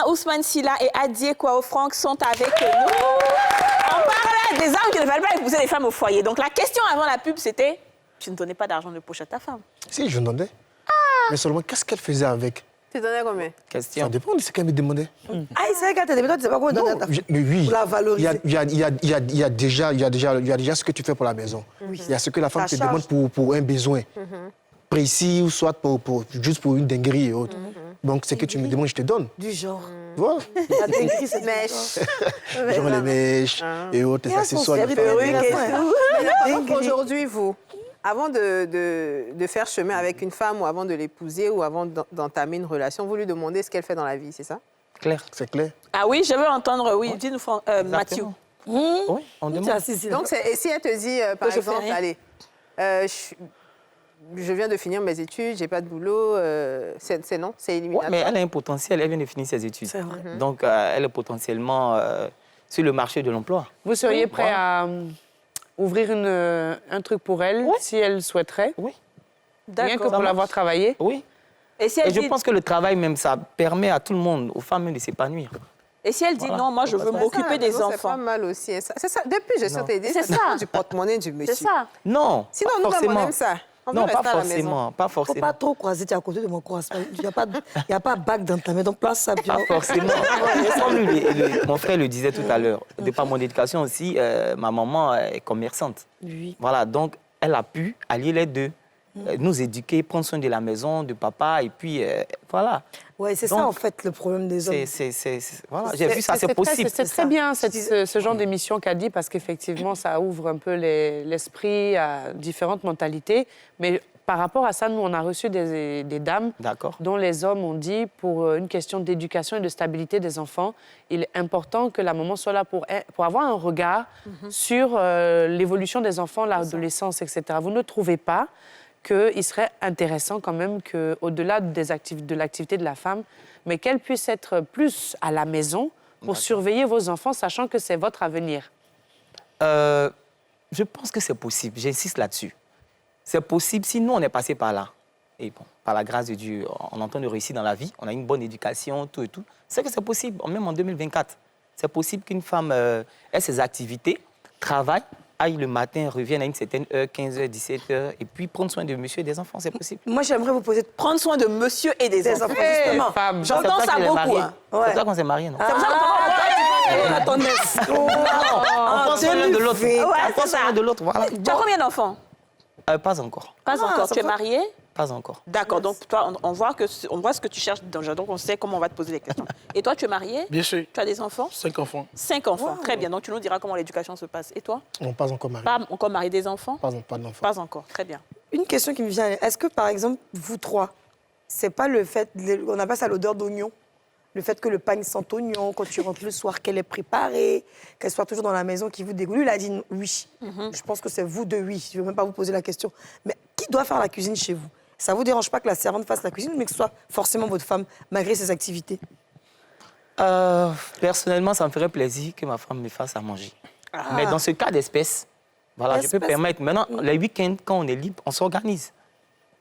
Ousmane Sylla et Adié Kwao Franck sont avec nous. On parle des hommes qui ne veulent pas épouser les femmes au foyer. Donc la question avant la pub, c'était tu ne donnais pas d'argent de poche à ta femme. Si, je donnais. Mais seulement, qu'est-ce qu'elle faisait avec? Tu donnais combien? Ça dépend de ce qu'elle me demandait. Ah, c'est vrai qu'elle t'a demandé, toi, tu sais pas quoi donner à ta femme. Mais oui. Pour la valoriser. Il y a déjà ce que tu fais pour la maison. Il y a ce que la femme te demande pour un besoin précis ou soit juste pour une dinguerie et autres. Donc, ce que tu me demandes, je te donne. Du genre. Voilà. La dinguerie, c'est Mèche. Genre les mèches et autres, les accessoires. Aujourd'hui, vous, avant de faire chemin avec une femme ou avant de l'épouser ou avant d'entamer une relation, vous lui demandez ce qu'elle fait dans la vie, c'est ça? Clair. C'est clair. Ah oui, je veux entendre, oui. Dis-nous, Mathieu. Oui, on demande. Donc, et si elle te dit, par exemple, allez, je viens de finir mes études, j'ai pas de boulot, c'est non, c'est éliminatoire. Ouais, mais elle a un potentiel, elle vient de finir ses études. C'est vrai. Donc, elle est potentiellement sur le marché de l'emploi. Vous seriez prêt à ouvrir un truc pour elle, si elle souhaiterait? Oui. Rien que pour l'avoir travaillé? Oui. Et si elle dit... je pense que le travail même, ça permet à tout le monde, aux femmes même, de s'épanouir. Et si elle dit non, moi je veux m'occuper des enfants. C'est pas mal aussi. C'est ça. Depuis, je suis t'aider. C'est ça. Du porte-monnaie du monsieur. C'est ça. Non. Sinon, nous, on aime ça. Non, pas forcément. Pas Faut forcément. pas trop croiser, tu es à côté de mon croissant. Il n'y a pas bac dans ta main, donc place ça bien. Pas forcément. Comme mon frère le disait tout à l'heure, de par mon éducation aussi, ma maman est commerçante. Oui. Voilà, donc elle a pu allier les deux. Nous éduquer, prendre soin de la maison, de papa, et puis voilà. Oui, c'est ça en fait le problème des hommes. Voilà, j'ai vu ça, c'est possible. C'est très bien ce genre d'émission qu'a dit, parce qu'effectivement, ça ouvre un peu l'esprit à différentes mentalités. Mais par rapport à ça, nous, on a reçu des dames dont les hommes ont dit, pour une question d'éducation et de stabilité des enfants, il est important que la maman soit là pour avoir un regard sur l'évolution des enfants, l'adolescence, etc. Vous ne trouvez pas qu'il serait intéressant quand même qu'au-delà de l'activité de la femme, mais qu'elle puisse être plus à la maison pour surveiller vos enfants, sachant que c'est votre avenir? Je pense que c'est possible, j'insiste là-dessus. C'est possible si nous, on est passé par là. Et bon, par la grâce de Dieu, on entend de réussir dans la vie, on a une bonne éducation, tout et tout. C'est que c'est possible, même en 2024. C'est possible qu'une femme ait ses activités, travaille, aille le matin, revienne à une certaine heure, 15h, 17h, et puis prendre soin de monsieur et des enfants, c'est possible. Moi, j'aimerais vous poser... Prendre soin de monsieur et des enfants, justement. J'entends ça beaucoup. C'est pour ça qu'on s'est mariés, non? C'est pour ça qu'on ton espoir. On prend soin l'un de l'autre. On prend soin l'un de l'autre, voilà. Tu as combien d'enfants? Pas encore. Pas encore. Tu es marié? Pas encore. D'accord, donc toi, on voit ce que tu cherches, donc on sait comment on va te poser les questions. Et toi, tu es marié? Bien sûr. Tu as des enfants? 5 enfants. 5 enfants, très bien. Donc tu nous diras comment l'éducation se passe. Et toi? On pas encore marié. Pas encore marié, des enfants? Pas d'enfants. Pas encore, très bien. Une question qui me vient, est-ce que par exemple, vous trois, c'est pas le fait, on appelle ça l'odeur d'oignon? Le fait que le pain sente oignon, quand tu rentres le soir, qu'elle est préparée, qu'elle soit toujours dans la maison, qui vous dégoûte. Lui, il a dit oui. Je pense que c'est vous deux, oui. Je ne veux même pas vous poser la question. Mais qui doit faire la cuisine chez vous? Ça ne vous dérange pas que la servante fasse la cuisine, mais que ce soit forcément votre femme, malgré ses activités? Personnellement, ça me ferait plaisir que ma femme me fasse à manger. Mais dans ce cas d'espèce, voilà, je peux permettre. Maintenant, les week-ends, quand on est libre, on s'organise.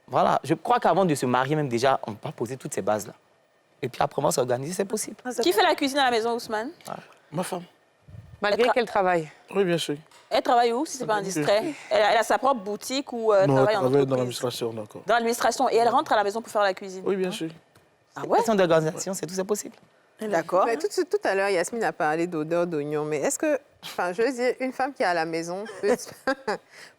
Voilà, je crois qu'avant de se marier, même déjà, on peut poser toutes ces bases-là. Et puis après, on va s'organiser, c'est possible. Qui fait la cuisine à la maison, Ousmane? Ma femme. Malgré qu'elle travaille? Oui, bien sûr. Elle travaille où, si ce n'est pas indiscret? Elle a sa propre boutique ou non, travaille en elle entreprise? travaille dans l'administration, d'accord. Dans l'administration. Et elle rentre à la maison pour faire la cuisine? Oui, bien sûr. Ah ouais? Question d'organisation, c'est tout, c'est possible. D'accord. Tout à l'heure, Yasmine a parlé d'odeur d'oignon, mais est-ce que, je veux dire, une femme qui est à la maison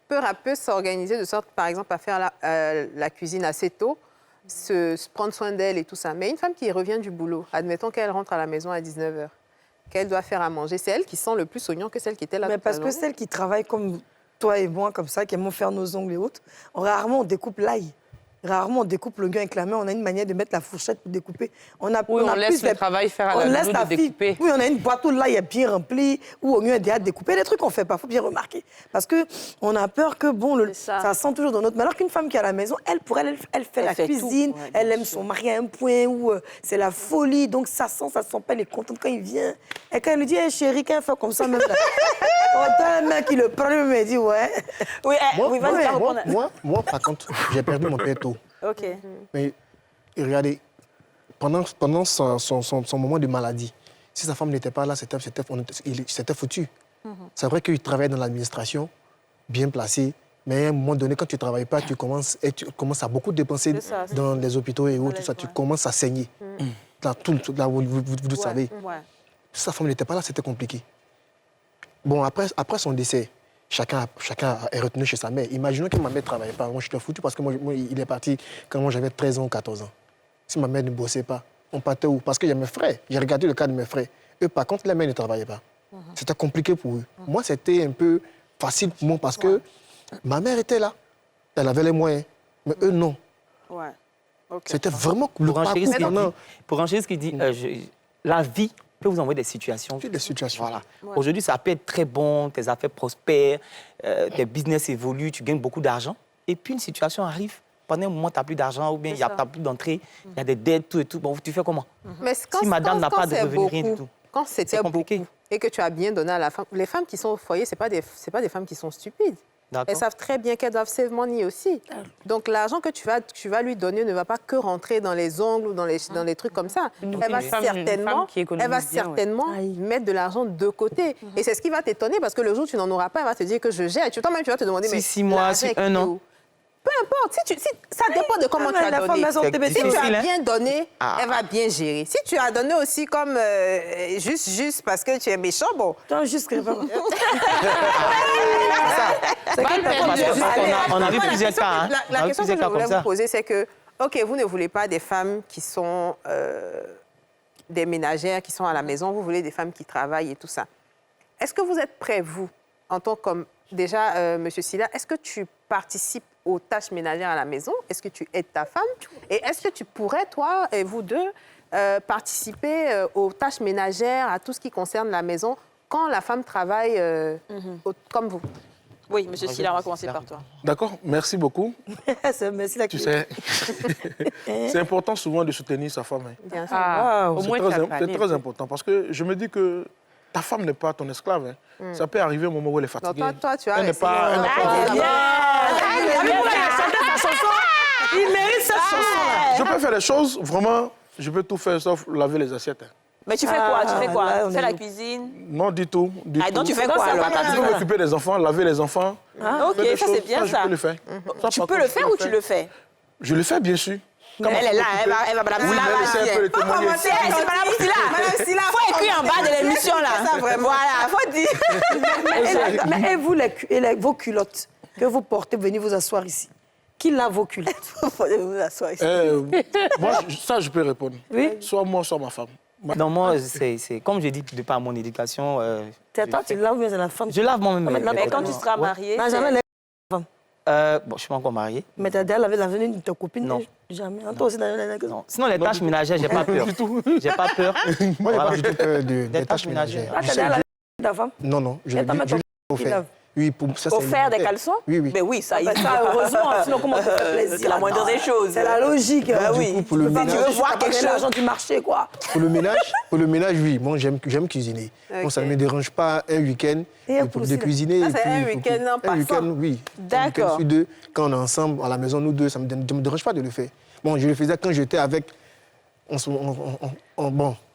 peut s'organiser de sorte, par exemple, à faire la cuisine assez tôt, se prendre soin d'elle et tout ça. Mais une femme qui revient du boulot, admettons qu'elle rentre à la maison à 19h, qu'elle doit faire à manger, c'est elle qui sent le plus oignon que celle qui était là. Mais parce que celle qui travaille comme toi et moi, comme ça, qui aiment faire nos ongles et autres, rarement on découpe l'ail. Rarement on découpe l'oignon avec la main. On a une manière de mettre la fourchette pour découper. On laisse le travail faire à la nounou de découper. Oui, on a une boîte où l'ail est bien rempli, où l'oignon est déjà découpé. Des trucs qu'on fait pas, il faut bien remarquer. Parce qu'on a peur que, ça sent toujours dans notre... Mais alors qu'une femme qui est à la maison, elle fait la cuisine, ouais, elle aime son mari à un point où c'est la folie. Donc ça sent pas, elle est contente quand il vient. Et quand elle lui dit, hey, chérie, quand elle fait comme ça, même là, un mec qui le prend, il me dit, ouais. Oui, moi, par contre, j'ai perdu mon père tôt. OK. Mais regardez, pendant son moment de maladie, si sa femme n'était pas là, c'était foutu. C'est vrai qu'il travaillait dans l'administration, bien placé, mais à un moment donné, quand tu ne travailles pas, tu commences à beaucoup dépenser dans les hôpitaux et autres, tout ça, tu commences à saigner. Là, vous savez. Si sa femme n'était pas là, c'était compliqué. Bon, après son décès, chacun est retenu chez sa mère. Imaginons que ma mère ne travaillait pas. Moi, je suis foutu parce que moi, il est parti quand moi, j'avais 13 ans ou 14 ans. Si ma mère ne bossait pas, on partait où? Parce qu'il y a mes frères. J'ai regardé le cas de mes frères. Eux, par contre, les mères ne travaillaient pas. C'était compliqué pour eux. Moi, c'était un peu facile pour moi parce que ma mère était là. Elle avait les moyens. Mais eux, non. C'était vraiment le parcours. Pour enchérir ce qu'il dit, la vie peut vous envoyer des situations. Des situations. Voilà. Aujourd'hui, ça peut être très bon, tes affaires prospèrent, tes business évoluent, tu gagnes beaucoup d'argent. Et puis, une situation arrive. Pendant un moment, tu n'as plus d'argent ou bien tu n'as plus d'entrée, il y a des dettes, tout et tout. Bon, tu fais comment? Mais si madame n'a pas de revenus, rien du tout. Quand c'était beaucoup et que tu as bien donné à la femme, les femmes qui sont au foyer, ce n'est pas des femmes qui sont stupides. Elles savent très bien qu'elles doivent save money aussi. Donc, l'argent que tu vas lui donner ne va pas que rentrer dans les ongles ou dans les trucs comme ça. Elle va certainement mettre de l'argent de côté. Et c'est ce qui va t'étonner parce que le jour où tu n'en auras pas, elle va te dire que je gère. Toi-même, tu vas te demander... Si 6 mois, si 1 an. Peu importe, ça dépend de comment tu as donné. Si tu as bien donné, elle va bien gérer. Si tu as donné aussi comme juste parce que tu es méchant, bon. Non, juste que... On a vu plusieurs cas. La question que je voulais vous poser, c'est que, OK, vous ne voulez pas des femmes qui sont des ménagères, qui sont à la maison, vous voulez des femmes qui travaillent et tout ça. Est-ce que vous êtes prêts, vous, en tant que... Déjà, M. Sylla, est-ce que tu participes aux tâches ménagères à la maison? Est-ce que tu aides ta femme? Et est-ce que tu pourrais, toi et vous deux, participer aux tâches ménagères, à tout ce qui concerne la maison, quand la femme travaille comme vous? Oui, M. Sylla, on va commencer par toi. D'accord, merci beaucoup. Merci la Tu sais, c'est important souvent de soutenir sa femme. Bien sûr. C'est très important parce que je me dis que ta femme n'est pas ton esclave. Ça peut arriver au moment où elle est fatiguée. Non, toi, tu as... Elle n'est pas... Il mérite cette chanson-là. Je peux faire des choses, vraiment, je peux tout faire sauf laver les assiettes. Mais tu fais quoi? Tu fais la cuisine? Non, du tout. Donc tu fais quoi alors? Je peux m'occuper des enfants, laver les enfants. OK, ça c'est bien ça. Je peux le faire. Tu peux le faire ou tu le fais? Je le fais, bien sûr. Elle est là, elle va Madame Sylla. C'est Madame Sylla. Faut écrire en bas de l'émission là. Voilà, faut dire. Mais et vous, vos culottes que vous portez, venez vous asseoir ici. Qui lave vos culottes? Vous asseoir ici. Moi, ça, je peux répondre. Oui. Soit moi, soit ma femme. Non, moi, c'est comme je dis, de par mon éducation... C'est toi, tu laves, mais c'est la femme. Je lave moi-même. Mais quand tu seras mariée... Non, jamais bon, je ne suis pas encore marié. Mais tu as déjà lavé la venue de ta copine? Non. Jamais. Toi aussi, non. Sinon, les tâches ménagères, j'ai pas peur. J'ai pas peur. Moi, j'ai pas du tout peur des tâches ménagères. Ah, tu as déjà lavé ta femme? Non, je l'ai offert. Oui, pour ça, offert des caleçons? Oui. Mais oui, ça, heureusement, sinon comment te faire plaisir? C'est la moindre des choses. C'est la logique. Oui. Pour le ménage, tu veux voir quelque chose. L'argent du marché, quoi. Pour le ménage, oui. Moi, j'aime cuisiner. Bon, ça ne me dérange pas un week-end de cuisiner. Ça, c'est un week-end en passant. Un week-end, oui. D'accord. Un week-end sur deux, quand on est ensemble à la maison, nous deux, ça ne me dérange pas de le faire. Bon, je le faisais quand j'étais avec...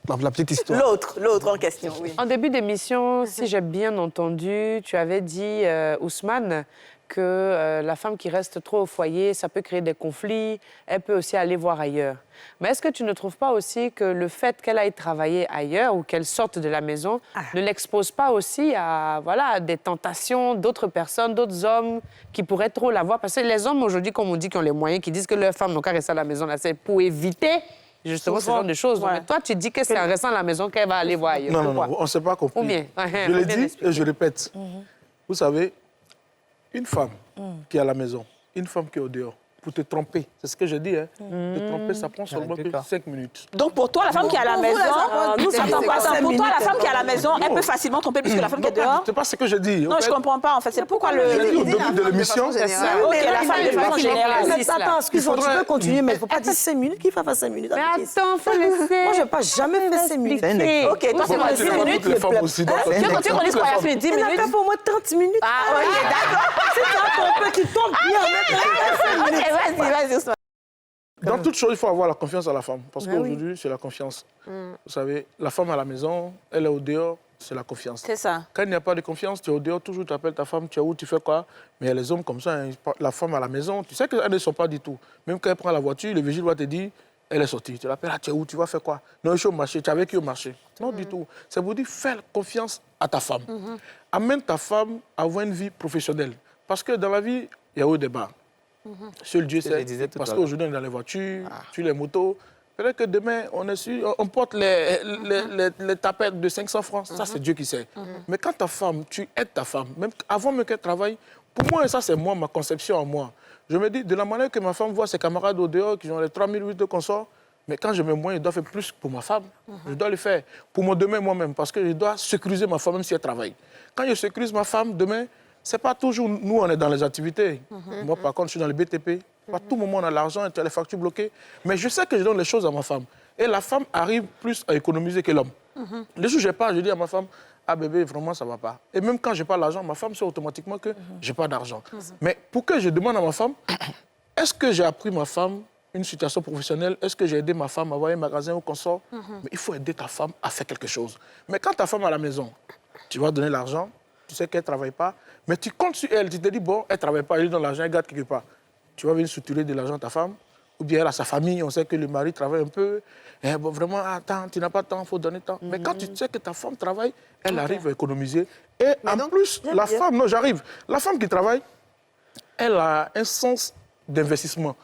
Bon, la petite histoire. L'autre en question, oui. En début d'émission, si j'ai bien entendu, tu avais dit, Ousmane, que la femme qui reste trop au foyer, ça peut créer des conflits, elle peut aussi aller voir ailleurs. Mais est-ce que tu ne trouves pas aussi que le fait qu'elle aille travailler ailleurs ou qu'elle sorte de la maison ne l'expose pas aussi à des tentations d'autres personnes, d'autres hommes qui pourraient trop la voir? Parce que les hommes, aujourd'hui, comme on dit, qui ont les moyens, qui disent que leurs femmes n'ont qu'à rester à la maison, là, c'est pour éviter justement ce genre de choses. Mais toi, tu dis que c'est en restant à la maison qu'elle va aller voir ailleurs. Non, on ne s'est pas compris. Ou bien, je l'ai dit et je répète. Vous savez, une femme qui est à la maison, une femme qui est au dehors, pour te tromper, c'est ce que je dis, te tromper, ça prend seulement 5 minutes. Donc pour toi, la femme qui est à la maison, pour toi, la femme qui est à la maison, elle peut facilement tromper puisque la femme qui est dehors. C'est pas ce que je dis. Non, je comprends pas en fait. C'est pourquoi le. J'ai dit au début de l'émission. Ok, la femme de façon générale. Attends, excuse-moi, tu peux continuer, mais il ne faut pas dire 5 minutes. Qui va faire 5 minutes? Mais attends, faut laisser. Moi, je n'ai pas jamais fait 5 minutes. Ok, toi, c'est moi 10 minutes. Tu les femmes aussi. Tu veux qu'on dise qu'on a fait 10 minutes? On a fait pour moi 30 minutes. Ah, ok, d'accord. C'est ça, ton peu, tu tombes bien. Ok, vas-y, Ousmane. Dans toute chose, il faut avoir la confiance à la femme. Parce Ah qu'aujourd'hui, c'est la confiance. Vous savez, la femme à la maison, elle est au dehors, c'est la confiance. C'est ça. Quand il n'y a pas de confiance, tu es au dehors, toujours tu appelles ta femme, tu es où, tu fais quoi. Mais il y a les hommes comme ça, hein, la femme à la maison, tu sais qu'elles ne sont pas du tout. Même quand elle prend la voiture, le vigile va te dire, elle est sortie. Tu l'appelles, tu es où, tu vas faire quoi? Non, je suis au marché, tu es avec qui au marché? Non, du tout. C'est pour dire, fais confiance à ta femme. Amène ta femme à avoir une vie professionnelle. Parce que dans la vie, il y a eu des bas. Seul Dieu sait. Parce qu'aujourd'hui, on est dans les voitures, sur les motos. Peut-être que demain, on porte les tapettes de 500 francs. Ça, c'est Dieu qui sait. Mais quand ta femme, tu aides ta femme, même avant même qu'elle travaille, pour moi, et ça, c'est moi, ma conception en moi. Je me dis, de la manière que ma femme voit ses camarades au dehors, qui ont les 3008 de consort, mais quand je me moins, je dois faire plus pour ma femme. Je dois le faire pour mon demain moi-même, parce que je dois sécuriser ma femme, même si elle travaille. Quand je sécurise ma femme, demain, c'est pas toujours nous, on est dans les activités. Moi, par contre, je suis dans le BTP. À tout moment, on a l'argent, tu as les factures bloquées. Mais je sais que je donne les choses à ma femme. Et la femme arrive plus à économiser que l'homme. Les jours où je pars, je dis à ma femme, ah bébé, vraiment, ça ne va pas. Et même quand je n'ai pas l'argent, ma femme sait automatiquement que je n'ai pas d'argent. Mais pour que je demande à ma femme, est-ce que j'ai appris ma femme une situation professionnelle? Est-ce que j'ai aidé ma femme à avoir un magasin au consort? Mais il faut aider ta femme à faire quelque chose. Mais quand ta femme est à la maison, tu vas donner l'argent, tu sais qu'elle ne travaille pas, mais tu comptes sur elle, tu te dis, bon, elle ne travaille pas, elle donne l'argent, elle garde quelque part. Tu vas venir soutirer de l'argent à ta femme, ou bien elle a sa famille, on sait que le mari travaille un peu. Et bon, vraiment, attends, tu n'as pas de temps, il faut donner temps. Mais quand tu sais que ta femme travaille, elle arrive à économiser. Et mais en donc, plus, la femme, non, j'arrive. La femme qui travaille, elle a un sens d'investissement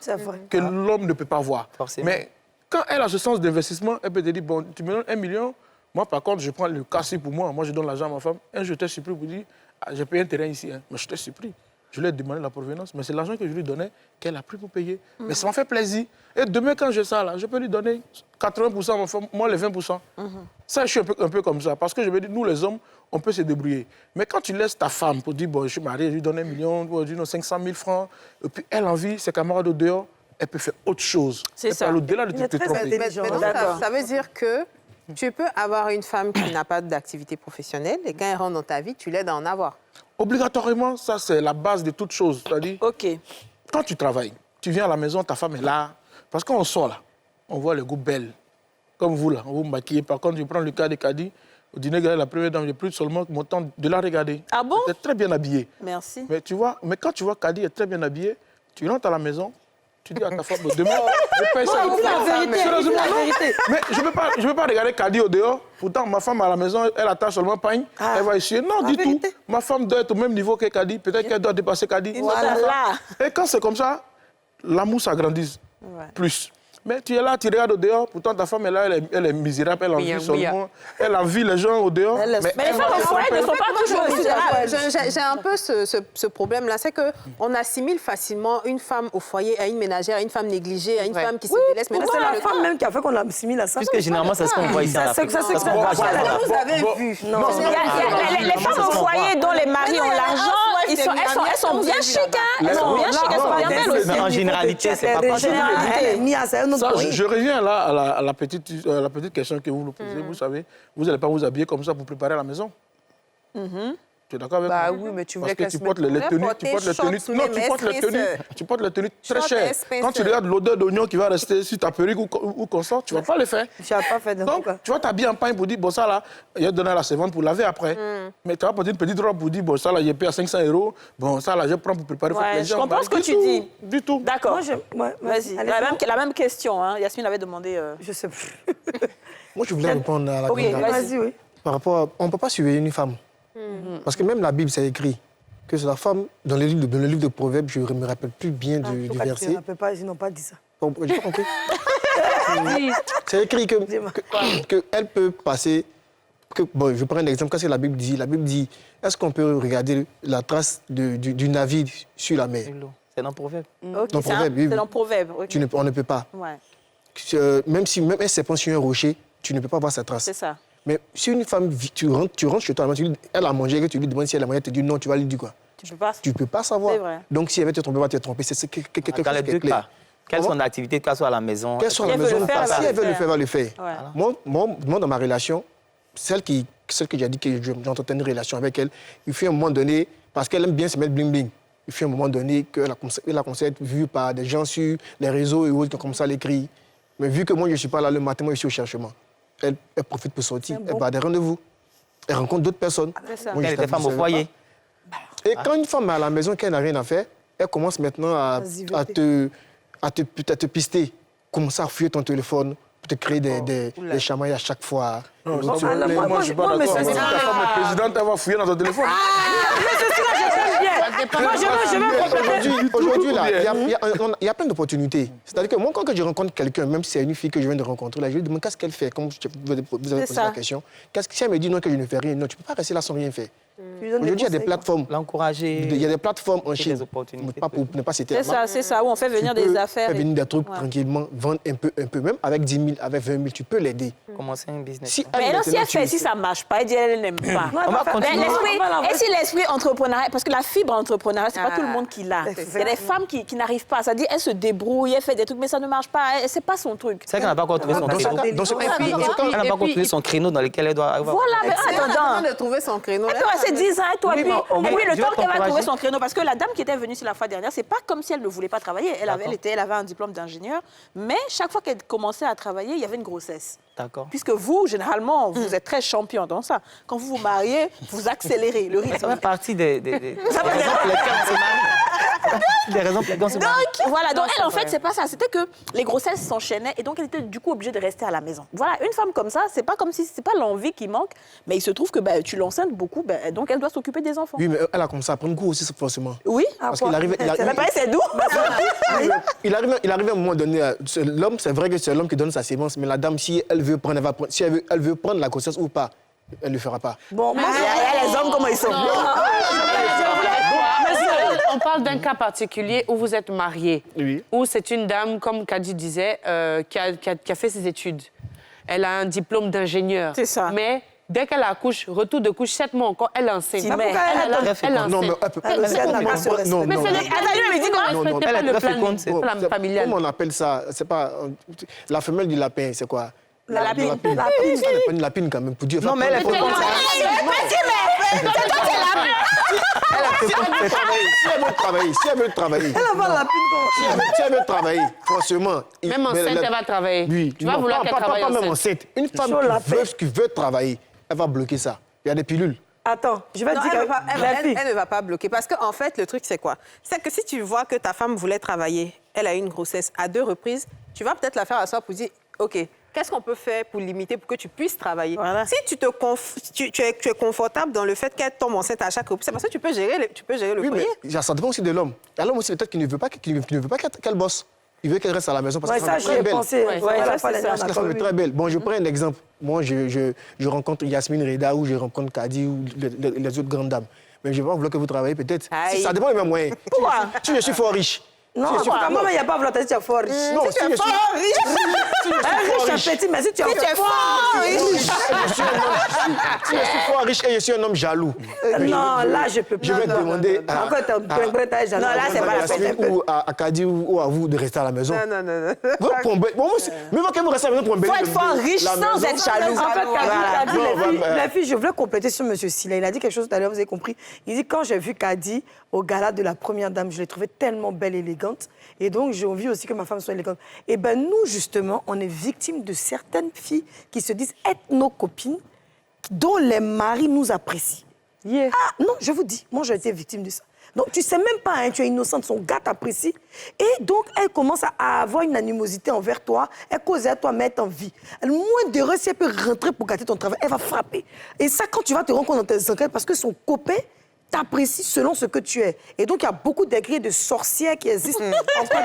que l'homme ne peut pas voir. Forcément. Mais quand elle a ce sens d'investissement, elle peut te dire, bon, tu me donnes 1 million, moi par contre, je prends le cassis pour moi, je donne l'argent à ma femme, et je t'ai surpris pour dire, ah, j'ai payé un terrain ici, hein, mais je t'ai surpris. Je lui ai demandé la provenance, mais c'est l'argent que je lui donnais qu'elle a pris pour payer. Mais ça m'a fait plaisir. Et demain, quand j'ai ça, là, je peux lui donner 80% à ma femme, moi les 20%. Ça, je suis un peu comme ça. Parce que je me dis, nous les hommes, on peut se débrouiller. Mais quand tu laisses ta femme pour dire, bon, je suis marié, je lui donne 1 million, je lui donne 500 000 francs, et puis elle envie, ses camarades au dehors, elle peut faire autre chose. C'est ça. Au-delà de te tromper. Mais donc, ça veut dire que tu peux avoir une femme qui n'a pas d'activité professionnelle et quand elle rentre dans ta vie, tu l'aides à en avoir. Obligatoirement, ça, c'est la base de toute chose. C'est-à-dire, quand tu travailles, tu viens à la maison, ta femme est là. Parce qu'on sort là, on voit les goûts belles. Comme vous là, on vous maquille. Par contre, je prends le cas de Kadi. Au dîner, la première dame, j'ai plus seulement mon temps de la regarder. Ah bon? Elle est très bien habillée. Merci. Mais tu vois, mais quand tu vois Kadi est très bien habillée, tu rentres à la maison, tu dis à ta femme, demain, je paye ça. Sérieusement, mais je ne peux pas regarder Kadi au dehors. Pourtant, ma femme à la maison, elle attache seulement pagne. Elle va essuyer. Non, du tout. Ma femme doit être au même niveau que Kadi. Peut-être qu'elle doit dépasser Kadi. Voilà. Et quand c'est comme ça, l'amour s'agrandit plus. Mais tu es là, tu regardes au dehors, pourtant ta femme est là, elle est misérable, elle envie seulement, elle envie les gens au dehors. Mais les femmes au foyer ne sont pas toujours misérables. J'ai un peu ce problème-là, c'est qu'on assimile facilement une femme au foyer à une ménagère, à une femme négligée, à une femme qui se délaisse. Mais là, c'est la femme même qui a fait qu'on l'assimile à ça. Puisque généralement, c'est ce qu'on voit ici en Afrique. Vous avez vu. Les femmes au foyer dont les maris ont l'argent, elles sont bien chic, hein. Elles sont bien chic, elles sont bien belles aussi. Mais en généralité, c'est pas possible. Ça, je reviens là à la petite question que vous nous posez. Vous savez, vous n'allez pas vous habiller comme ça pour préparer la maison. Tu es d'accord avec moi? Bah oui, mais tu voulais Parce que tu portes les tenues, non, tu portes les tenues très chères. Quand tu regardes l'odeur d'oignon qui va rester sur ta perruque ou consort, tu ne vas pas le faire. Tu n'as pas fait de Donc, tu vas t'habiller en pagne pour dire, bon, ça là, il va te donner à la servante pour laver après. Mais tu vas porter une petite robe pour dire, bon, ça là, j'ai payé à 500 €. Bon, ça là, je prends pour préparer les gens. Je comprends ce que tu dis. Du tout. D'accord. Vas-y. La même question, hein. Yasmine avait demandé. Je sais plus. Moi, je voulais répondre à la question. Vas-y, oui. Par rapport à, on ne peut pas surveiller une femme. Parce que même la Bible, c'est écrit que c'est la femme, dans le livre de Proverbes, je ne me rappelle plus bien du verset. Je ne rappelle pas, ils n'ont pas dit ça. J'ai pas compris. C'est écrit qu'elle peut passer... bon, je prends un exemple. Qu'est-ce que la Bible dit, est-ce qu'on peut regarder la trace du navire sur la mer? C'est dans Proverbe. C'est dans Proverbe. On ne peut pas. Même un serpent sur un rocher, tu ne peux pas voir sa trace. C'est ça. Mais si une femme, tu rentres chez toi, elle a mangé, que tu lui demandes si elle a mangé, elle te dit non, tu vas lui dire quoi? Tu peux pas savoir. C'est vrai. Donc si elle veut te tromper, elle va te tromper. C'est quelque chose Dans les deux cas, quelle soit son activité, qu'elle soit à la maison. Qu'elle soit à la maison, si elle veut le faire, elle va le faire. Moi, dans ma relation, celle que j'ai dit que j'entretenais une relation avec elle, il fait à un moment donné, parce qu'elle aime bien se mettre bling-bling. Il fut un moment donné qu'elle a commencé à être vue par des gens sur les réseaux et autres qui ont commencé à l'écrire. Mais vu que moi, je ne suis pas là le matin, moi, je suis au cherchement. Elle profite pour sortir, elle va à des rendez-vous. Elle rencontre d'autres personnes. Moi, elle était femme au foyer. Et quand une femme est à la maison, qu'elle n'a rien à faire, elle commence maintenant à te pister. Commence à fouiller ton téléphone pour te créer des chamailles à chaque fois. Non, moi, je suis pas d'accord. Si ta femme est présidente, elle va fouiller dans ton téléphone. Aujourd'hui, il y a plein d'opportunités. C'est-à-dire que moi, quand je rencontre quelqu'un, même si c'est une fille que je viens de rencontrer, là, je lui demande qu'est-ce qu'elle fait. Comme vous avez posé la question. Si elle me dit non, que je ne fais rien, non, tu ne peux pas rester là sans rien faire. Aujourd'hui, il y a des plateformes. L'encourager. Il y a des plateformes en Chine. Pour ne pas citer. C'est ça, où on fait venir des affaires. Faire venir des trucs tranquillement, vendre un peu, même avec 10 000, avec 20 000, tu peux l'aider. Commencer un business. Mais alors, si elle fait, si ça ne marche pas, elle dit elle n'aime pas. On va continuer. Et si l'esprit entrepreneurial, parce que la fibre entrepreneuriale, ce n'est pas tout le monde qui l'a. Il y a des femmes qui n'arrivent pas. Ça dit, elle se débrouille, elle fait des trucs, mais ça ne marche pas. Ce n'est pas son truc. C'est vrai qu'elle n'a pas encore trouvé son créneau. Elle n'a pas encore trouvé son créneau dans lequel elle doit avoir. Voilà, mais attends. de trouver son créneau. Elle doit rester 10 ans, toi. Et puis le temps qu'elle va t'encourager. trouver son créneau, parce que la dame qui était venue la fois dernière, c'est pas comme si elle ne voulait pas travailler. Elle avait un diplôme d'ingénieur, mais chaque fois qu'elle commençait à travailler, il y avait une grossesse. D'accord. Puisque vous, généralement, vous êtes très champion dans ça. Quand vous vous mariez, vous accélérez le rythme. Ça fait partie des raisons pour lesquelles on se marie. Des raisons pour lesquelles on se marie. Donc, voilà. Donc, elle, en fait, c'est pas ça. C'était que les grossesses s'enchaînaient et donc elle était du coup obligée de rester à la maison. Voilà, une femme comme ça, c'est pas comme si c'est pas l'envie qui manque, mais il se trouve que tu l'enceintes beaucoup, donc elle doit s'occuper des enfants. Oui, mais elle a commencé à prendre goût aussi, forcément. Oui. Parce qu'il arrive. C'est doux. Il arrive à un moment donné, l'homme, c'est vrai que c'est l'homme qui donne sa sémence, mais la dame, si elle veut prendre, si elle veut prendre la grossesse ou pas, elle ne le fera pas. Bon, il y a les hommes, comment ils sont. On parle d'un cas particulier où vous êtes marié, où c'est une dame, comme Kadi disait, qui a fait ses études. Elle a un diplôme d'ingénieur. C'est ça. Mais dès qu'elle accouche, retour de couche, 7 mois encore, elle enseigne. Si, mais elle enseigne. Non, mais elle peut pas. Non, Mais c'est le plan familial. Comment on appelle ça? C'est pas la femelle du lapin, c'est quoi? La lapine. Pas une lapine quand même, pour Dieu. Non, mais elle est contente. Si elle veut travailler, si elle veut travailler, franchement. Même enceinte, elle va travailler. Oui, tu vas vouloir qu'elle travaille pas même enceinte. Une femme qui veut travailler, elle va bloquer ça. Il y a des pilules. Attends, je vais te dire elle ne va pas bloquer. Parce qu'en fait, le truc, c'est quoi? C'est que si tu vois que ta femme voulait travailler, elle a eu une grossesse à 2 reprises, tu vas peut-être la faire asseoir pour dire, OK, qu'est-ce qu'on peut faire pour limiter, pour que tu puisses travailler? Voilà. Si tu es confortable dans le fait qu'elle tombe enceinte à chaque reprise, c'est parce que tu peux gérer le foyer. Mais ça dépend aussi de l'homme. Il y a l'homme aussi peut-être qui ne veut pas qu'elle bosse. Il veut qu'elle reste à la maison parce qu'elle est très belle. Parce qu'elle est très belle. Bon, je prends un exemple. Moi, je rencontre Yasmine Reda ou je rencontre Kadi ou les autres grandes dames. Mais je ne vais pas vouloir que vous travaillez peut-être. Ça dépend des mêmes moyens. Pourquoi? Si je suis fort riche. Non, moi, il n'y a pas volonté, tu es fort riche. Non, si je suis fort riche, petit, mais si tu es fort riche. Si je suis fort riche et je suis un homme jaloux. Non, là, je peux pas. Je vais demander à c'est pas la peine. Ou à Kadi ou à vous de rester à la maison. Non. Mais quand vous restez à la maison pour un bébé. Il faut être fort riche sans être jaloux. En fait, la fille, je voulais compléter sur M. Silla. Il a dit quelque chose tout à l'heure, vous avez compris. Il dit, quand j'ai vu Kadi au gala de la première dame, je l'ai trouvée tellement belle et élégante. Et donc, j'ai envie aussi que ma femme soit élégante. Et bien, nous, justement, on est victimes de certaines filles qui se disent être nos copines, dont les maris nous apprécient. Yeah. Ah, non, je vous dis, moi, j'ai été victime de ça. Donc, tu ne sais même pas, hein, tu es innocente, son gars t'apprécie. Et donc, elle commence à avoir une animosité envers toi. Elle cause à toi, mettre en vie. Le moins d'erreur, si elle peut rentrer pour gâter ton travail, elle va frapper. Et ça, quand tu vas te rendre compte dans tes enquêtes, parce que son copain t'apprécie selon ce que tu es. Et donc, il y a beaucoup d'écrits de sorcières qui existent en Côte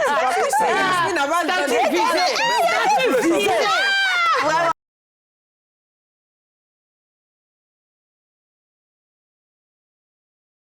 d'Ivoire.